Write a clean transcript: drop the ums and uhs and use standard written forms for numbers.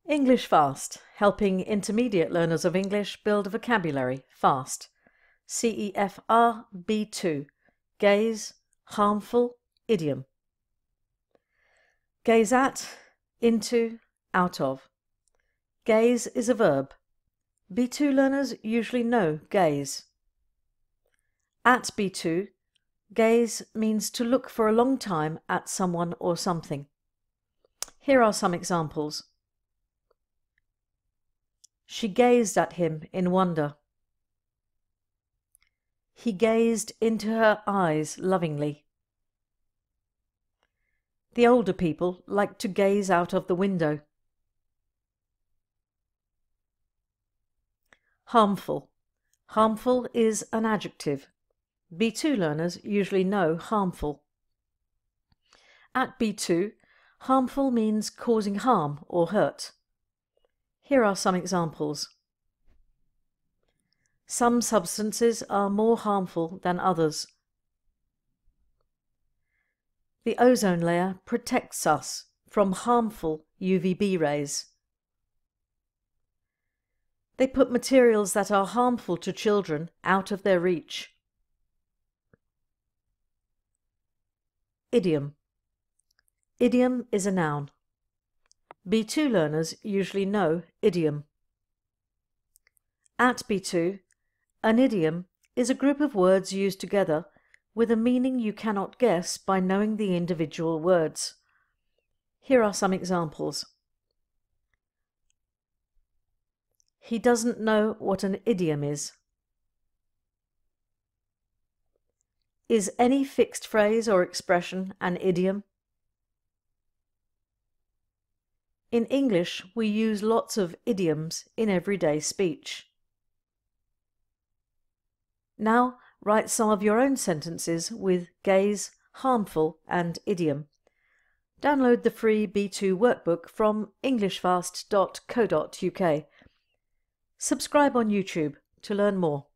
English Fast, helping intermediate learners of English build vocabulary fast. CEFR B2, gaze, harmful, idiom. Gaze at, into, out of. Gaze is a verb. B2 learners usually know gaze. At B2, gaze means to look for a long time at someone or something. Here are some examples. She gazed at him in wonder. He gazed into her eyes lovingly. The older people liked to gaze out of the window. Harmful. Harmful is an adjective. B2 learners usually know harmful. At B2, harmful means causing harm or hurt. Here are some examples. Some substances are more harmful than others. The ozone layer protects us from harmful UVB rays. They put materials that are harmful to children out of their reach. Idiom. Idiom is a noun. B2 learners usually know idiom. At B2, an idiom is a group of words used together with a meaning you cannot guess by knowing the individual words. Here are some examples. He doesn't know what an idiom is. Is any fixed phrase or expression an idiom? In English, we use lots of idioms in everyday speech. Now, write some of your own sentences with gaze, harmful and idiom. Download the free B2 workbook from englishfast.co.uk. Subscribe on YouTube to learn more.